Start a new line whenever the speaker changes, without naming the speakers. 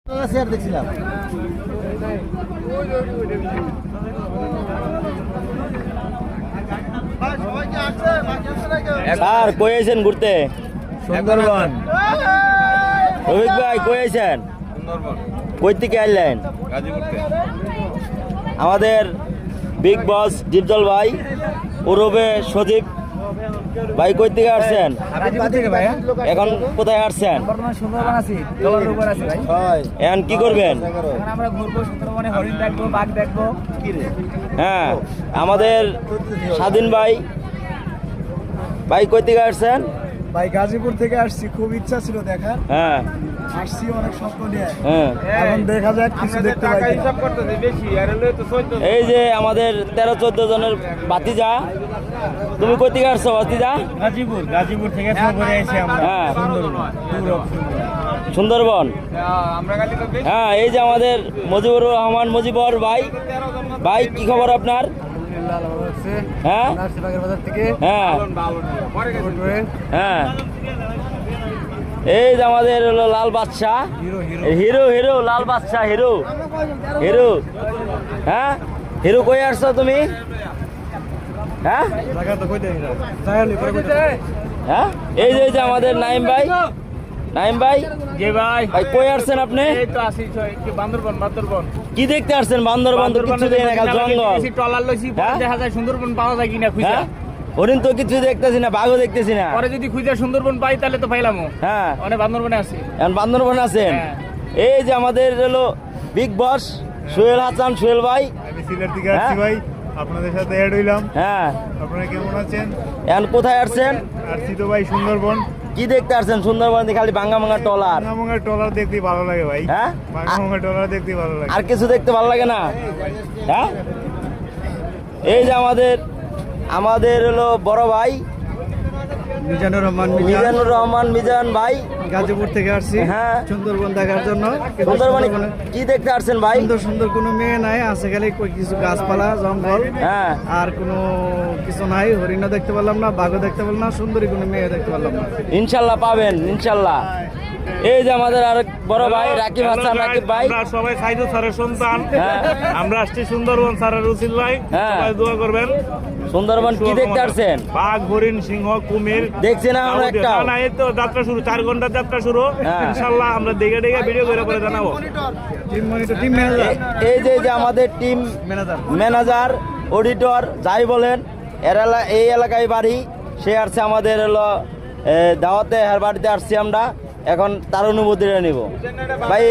দেখছিলাম
স্যার কই আছেন ঘুরতে?
সুন্দরবন।
রবিক ভাই কই আছেন? কই থেকে আইলেন? আমাদের বিগ বস ডিপজল ভাই ওরবে সজীব ভাই কই থেকে আসছেন? এখন কোথায় আসছেন?
সুন্দরবন আছি, জলের উপর আছি ভাই।
এখন কি করবেন?
এখন আমরা ঘুরবো, সুন্দরবনে হরিণ দেখবো, বাঘ দেখবো।
হ্যাঁ, আমাদের স্বাধীন ভাই ভাই কই থেকে আসছেন?
ভাই গাজীপুর থেকে আসছি, খুব ইচ্ছা ছিল দেখার,
হ্যাঁ
আসছি অনেক স্বপ্ন নিয়ে।
হ্যাঁ,
এখন দেখা যাক কিছু দেখতে পাই কিনা।
এই যে আমাদের 13-14 জনের ভাতিজা। তুমি কই থেকে আসছো ভাতিজা?
গাজীপুর থেকে সফরে আইছি আমরা।
হ্যাঁ, সুন্দরবন। হ্যাঁ, এই যে আমাদের মুজিবুর রহমান মুজিবর ভাই। ভাই কি খবর আপনার? হ্যাঁ
বাজার থেকে
হ্যাঁ হ্যাঁ, এই যে আমাদের হলো লাল বাদশাহ, হিরো হিরো লাল বাদশাহ, হিরো হিরো। হ্যাঁ, হিরো কই আসছো তুমি? হ্যাঁ হ্যাঁ, এই যে আমাদের নাইম ভাই। নাইম ভাই,
জি ভাই।
ভাই কই আসছেন আপনি?
এই তো আসি বান্দরবন।
কি দেখতে আসছেন? বান্দরবন তো কিছু দেখি না, খালি জঙ্গল।
ট্রলার লইছি, পরে
হ্যাঁ?
দেখা যায় সুন্দরবন পাওয়া যায় কিনা খুঁজা।
হ্যাঁ, হরিণ তো কিছু দেখতেছি না, বাঘও দেখতেছি না।
পরে যদি খুঁজা সুন্দরবন পাই তাহলে তো পাইলাম।
হ্যাঁ,
অনেক বান্দরবনে আছি।
এখন বান্দরবন আছেন।
হ্যাঁ।
এই যে আমাদের হলো বিগ বস সোহেল হাসান, সোহেল ভাই।
আমি সিলেট থেকে আসছি ভাই, আপনাদের সাথে অ্যাড হইলাম।
হ্যাঁ,
আপনারা কেমন আছেন?
এখন কোথায় আসছেন?
আসছি তো ভাই সুন্দরবন।
কি দেখতে আসছেন? সুন্দরবন খালি ভাঙ্গা ভাঙ্গা টলার।
ভাঙাভাঙা ট্রলার দেখতে ভালো লাগে ভাই।
হ্যাঁ,
ভাঙাভাঙা ট্রলার দেখতে ভালো লাগে।
আর কিছু দেখতে ভালো লাগে না? হ্যাঁ, এই যে আমাদের হলো বড় ভাই
মিজানুর রহমান
মিজানুর রহমান মিজান ভাই।
গাজীপুর থেকে আসছি
হ্যাঁ,
সুন্দরবন দেখার জন্য। কিন্তু
সুন্দরবনে
সুন্দরবনে
কি দেখতে আসছেন ভাই?
সুন্দর সুন্দর কোনো মেয়ে নাই, আছে খালি কিছু গাছপালা জঙ্গল,
হ্যাঁ,
আর কোনো কিছু নাই। হরিণও দেখতে পারলাম না, বাঘও দেখতে পারলাম না, সুন্দরী কোনো মেয়ে দেখতে পারলাম না।
ইনশাল্লাহ পাবেন, ইনশাল্লাহ। এই যে আমাদের আরেক বড় ভাই রাকিব হাসান, রাকিব ভাই।
আমরা সবাই সাইদু স্যারের সন্তান।
হ্যাঁ,
আমরা আসছি সুন্দরবন স্যারের রুচিল ভাই।
হ্যাঁ।
সবাই দোয়া করবেন।
সুন্দরবন কি দেখতে আসছেন?
বাঘ, হরিণ, সিংহ, কুমির
দেখছি না আমরা একটা।
না, এই তো যাত্রা শুরু, 4 ঘন্টার যাত্রা শুরু।
হ্যাঁ।
ইনশাআল্লাহ আমরা দেখে ভিডিও করে জানাবো।
টিম ম্যানেজার,
এই যে আমাদের টিম ম্যানেজার, অডিটর যাই বলেন, এই এলাকায় বাড়ি। সে আসছে আমাদের হলো দাওয়াতে, হের বাড়িতে আসছি আমরা। এখন তার অনুভূতিটা নিব ভাই।